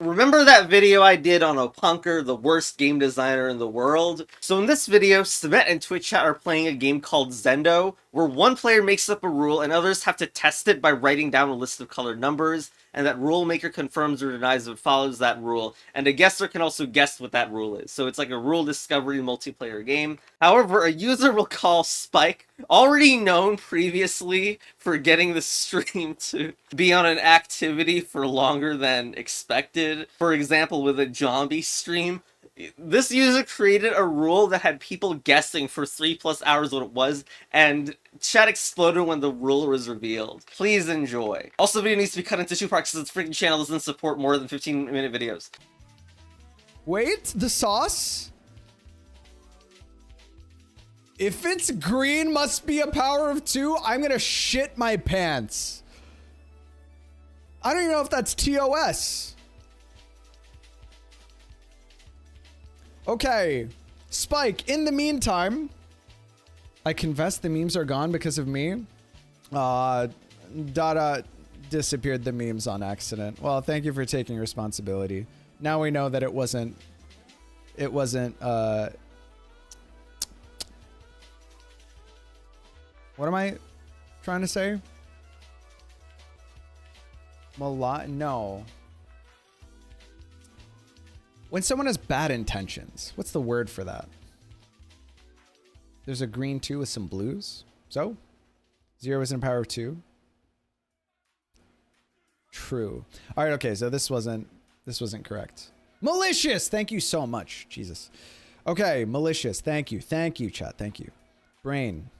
Remember that video I did on Opanker, the worst game designer in the world? So in this video, Cement and Twitch chat are playing a game called Zendo, where one player makes up a rule and others have to test it by writing down a list of colored numbers, and that rule maker confirms or denies if it follows that rule, and a guesser can also guess what that rule is. So it's like a rule discovery multiplayer game. However, a user will call Spike, already known previously for getting the stream to be on an activity for longer than expected. For example, with a zombie stream, this user created a rule that had people guessing for 3+ hours what it was, and chat exploded when the rule was revealed. Please enjoy. Also, the video needs to be cut into 2 parts because this freaking channel doesn't support more than 15-minute videos. Wait, the sauce? If it's green must be a power of 2, I'm gonna shit my pants. I don't even know if that's TOS. Okay, Spike, in the meantime, I confess the memes are gone because of me. Dada disappeared the memes on accident. Well, thank you for taking responsibility. Now we know that it wasn't, what am I trying to say? No. When someone has bad intentions, what's the word for that? There's a green 2 with some blues. So 0 is in power of 2. True. All right. Okay. So this wasn't correct. Malicious. Thank you so much. Jesus. Okay. Malicious. Thank you. Thank you, chat. Thank you. Brain.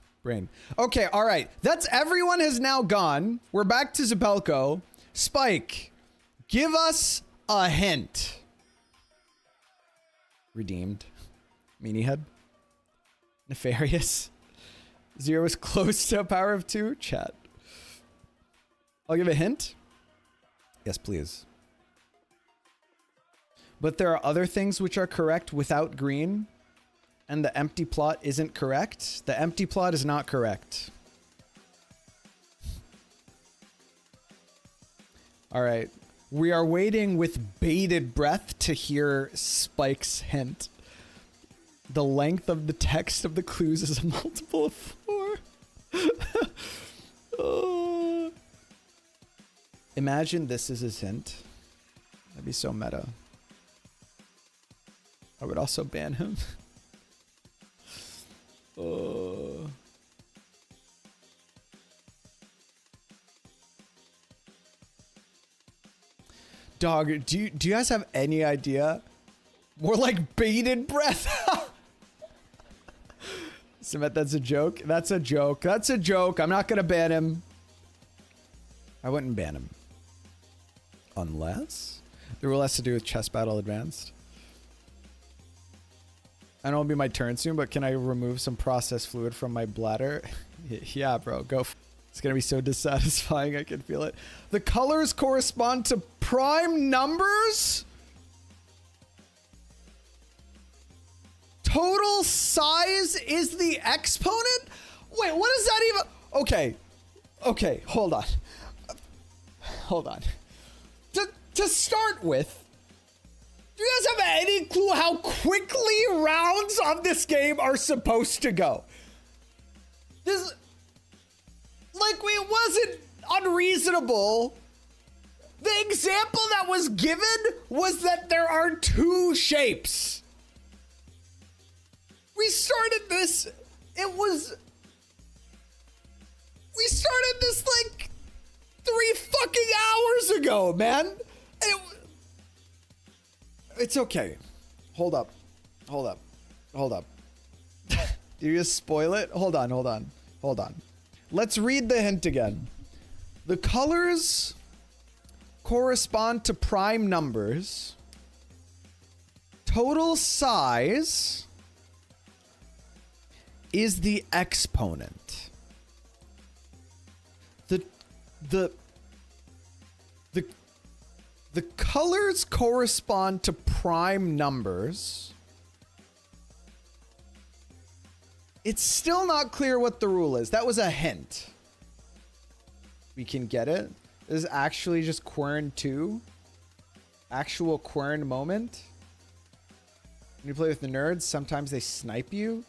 Okay. All right. That's everyone has now gone. We're back to Zabelko. Spike, give us a hint. Redeemed. Meanie head. Nefarious. 0 is close to a power of 2. Chat. I'll give a hint. Yes, please. But there are other things which are correct without green, and the empty plot isn't correct. The empty plot is not correct. All right. We are waiting with bated breath to hear Spike's hint. The length of the text of the clues is a multiple of 4. Oh. Imagine this is his hint. That'd be so meta. I would also ban him. Oh. Dog, do you guys have any idea? More like bated breath. Cement, that's a joke. That's a joke. That's a joke. I'm not gonna ban him. I wouldn't ban him. Unless the rule has to do with chess battle advanced. I know it'll be my turn soon, but can I remove some processed fluid from my bladder? Yeah, bro, go. It's gonna be so dissatisfying, I can feel it. The colors correspond to prime numbers? Total size is the exponent? Wait, what is that even? Okay, hold on. To start with, do you guys have any clue how quickly rounds of this game are supposed to go? This, like, it wasn't unreasonable. The example that was given was that there are 2 shapes. We started this like 3 fucking hours ago, man. It's okay. Hold up. Did you just spoil it? Hold on. Let's read the hint again. The colors correspond to prime numbers. Total size is the exponent. The colors correspond to prime numbers. It's still not clear what the rule is. That was a hint. We can get it. This is actually just Quern 2. Actual Quern moment. When you play with the nerds, sometimes they snipe you.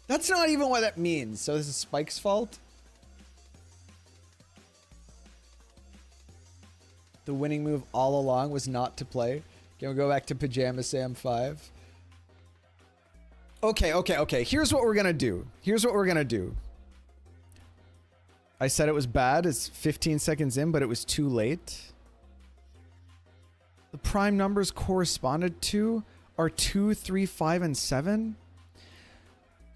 That's not even what that means. So this is Spike's fault. The winning move all along was not to play. Can we go back to Pajama Sam 5? Okay. Here's what we're gonna do. I said it was bad. It's 15 seconds in, but it was too late. The prime numbers corresponded to are 2, 3, 5, and 7.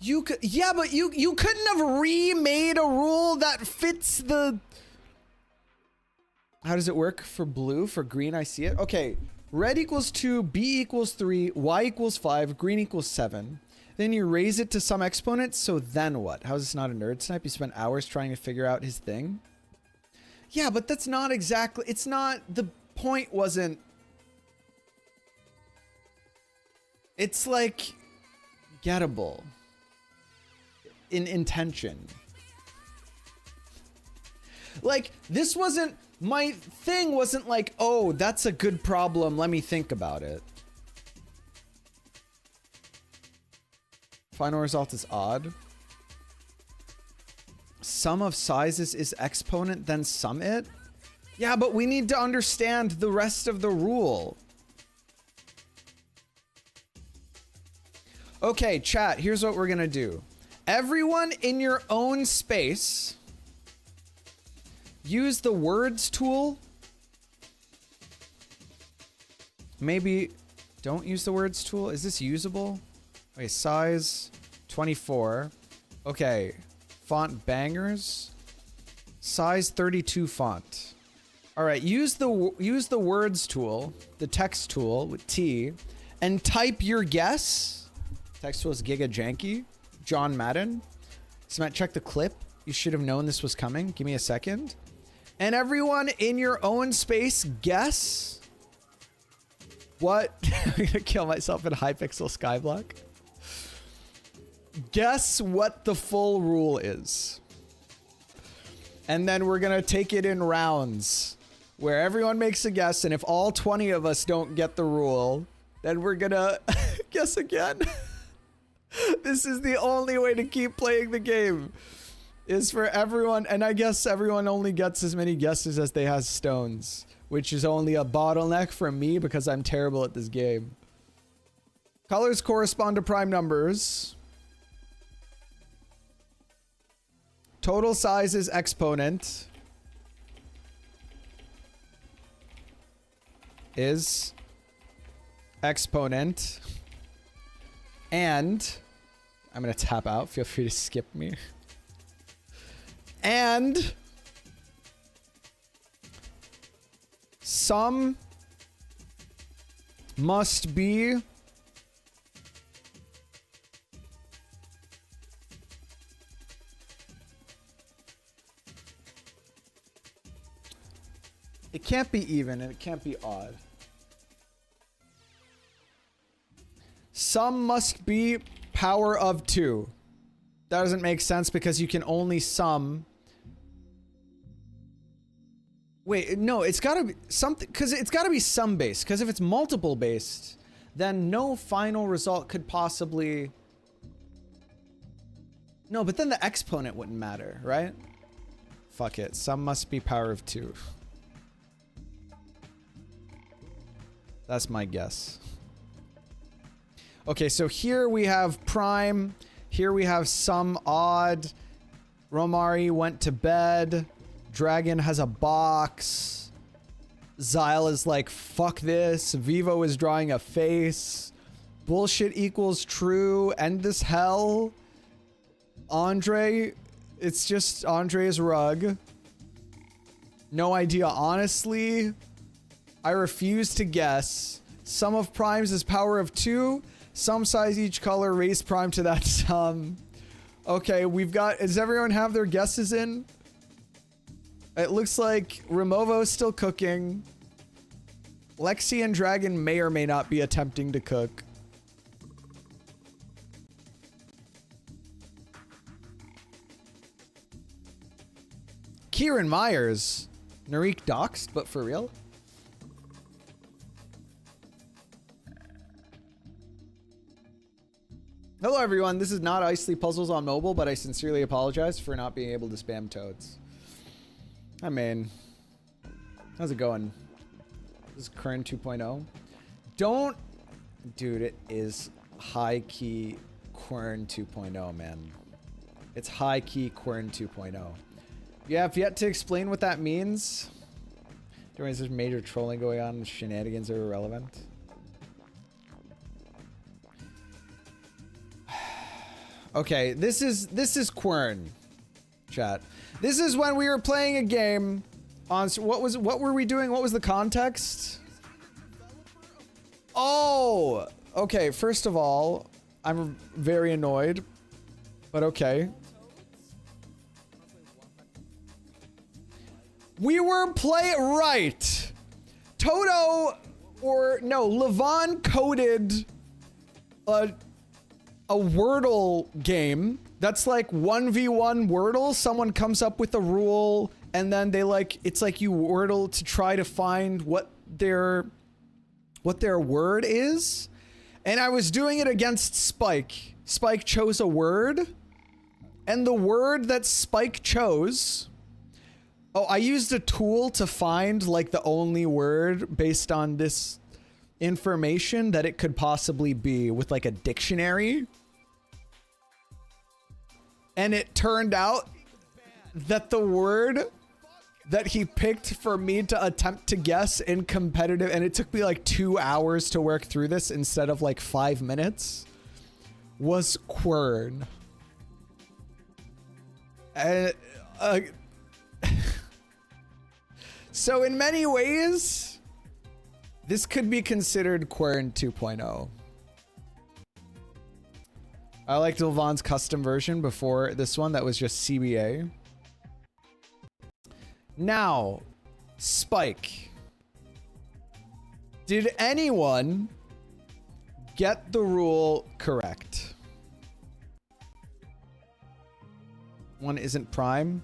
You could, yeah, but you couldn't have remade a rule that fits the. How does it work for blue? For green, I see it. Okay, red equals 2, B equals 3, Y equals 5, green equals 7. Then you raise it to some exponent, so then what? How is this not a nerd snipe? You spent hours trying to figure out his thing? Yeah, but that's not exactly, it's not, the point wasn't. It's like gettable in intention. Like, this wasn't, my thing wasn't like, oh, that's a good problem, let me think about it. Final result is odd. Sum of sizes is exponent, then sum it? Yeah, but we need to understand the rest of the rule. Okay, chat, here's what we're gonna do. Everyone in your own space, use the words tool. Maybe don't use the words tool. Is this usable? Okay, size 24. Okay, font bangers. Size 32 font. All right, use the words tool, the text tool with T, and type your guess. Text tool is Giga Janky. John Madden. Cement, check the clip. You should have known this was coming. Give me a second. And everyone in your own space, guess what? I'm gonna kill myself in Hypixel Skyblock. Guess what the full rule is. And then we're gonna take it in rounds where everyone makes a guess, and if all 20 of us don't get the rule, then we're gonna guess again. This is the only way to keep playing the game, is for everyone, and I guess everyone only gets as many guesses as they have stones, which is only a bottleneck for me because I'm terrible at this game. Colors correspond to prime numbers. Total size is exponent. Is exponent. And I'm gonna tap out. Feel free to skip me. And sum must be it can't be even and it can't be odd. Sum must be power of 2. That doesn't make sense because you can only sum. Wait, no, it's gotta be something, because it's gotta be sum based, because if it's multiple based, then no final result could possibly. No, but then the exponent wouldn't matter, right? Fuck it, sum must be power of 2. That's my guess. Okay, so here we have prime. Here we have some odd. Romari went to bed. Dragon has a box. Zyle is like, fuck this. Vivo is drawing a face. Bullshit equals true. End this hell. Andre, it's just Andre's rug. No idea, honestly. I refuse to guess. Sum of primes is power of 2. Sum size each color, raise prime to that sum. Okay, we've got, does everyone have their guesses in? It looks like Removo's still cooking. Lexi and Dragon may or may not be attempting to cook. Kieran Myers. Narik doxed, but for real? Hello everyone, this is not Icely Puzzles on mobile, but I sincerely apologize for not being able to spam toads. I mean, how's it going? This is Kern 2.0. Don't, dude, it is high key Quern 2.0, man. It's high key Quern 2.0. You have yet to explain what that means. There's major trolling going on, shenanigans are irrelevant. Okay, this is Quern, chat. This is when we were playing a game on what were we doing? What was the context? Oh, okay. First of all, I'm very annoyed, but okay. We were playing right. Toto, or no, Levon coded a Wordle game that's like 1v1 Wordle. Someone comes up with a rule and then they like, it's like you Wordle to try to find what their word is. And I was doing it against Spike. Spike chose a word, and the word that Spike chose, oh, I used a tool to find like the only word based on this information that it could possibly be with like a dictionary. And it turned out that the word that he picked for me to attempt to guess in competitive, and it took me like 2 hours to work through this instead of like 5 minutes, was quern. So in many ways, this could be considered Quern 2.0. I liked Levon's custom version before this one that was just CBA. Now, Spike. Did anyone get the rule correct? One isn't prime.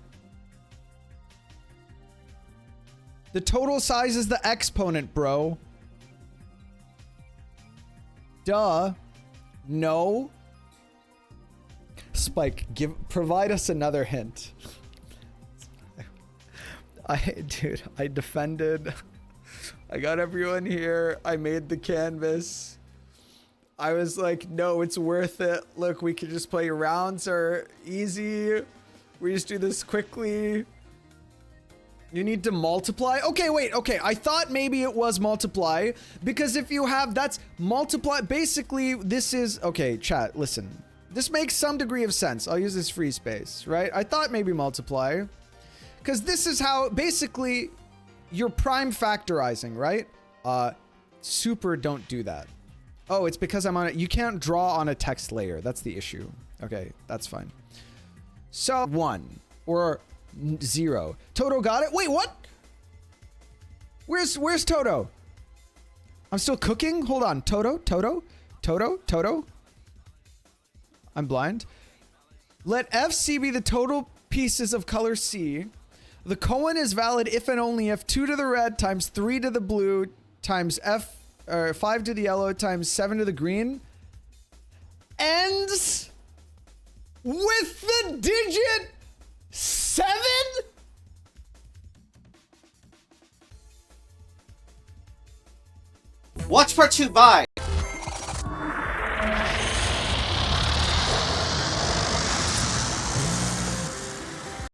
The total size is the exponent, bro. Duh. No. Spike, provide us another hint. Dude, I defended. I got everyone here. I made the canvas. I was like, no, it's worth it. Look, we could just play rounds are easy. We just do this quickly. You need to multiply. Okay, wait. Okay, I thought maybe it was multiply because if you have, that's multiply. Basically, this is, okay, chat, listen. This makes some degree of sense. I'll use this free space, right? I thought maybe multiply. Because this is how, basically, you're prime factorizing, right? Super don't do that. Oh, it's because I'm on it. You can't draw on a text layer. That's the issue. Okay, that's fine. So, 1 or 0. Toto got it? Wait, what? Where's Toto? I'm still cooking? Hold on. Toto? I'm blind. Let FC be the total pieces of color C. The colon is valid if and only if 2 to the red times 3 to the blue times 5 to the yellow times 7 to the green ends with the digit 7? Watch part 2, bye!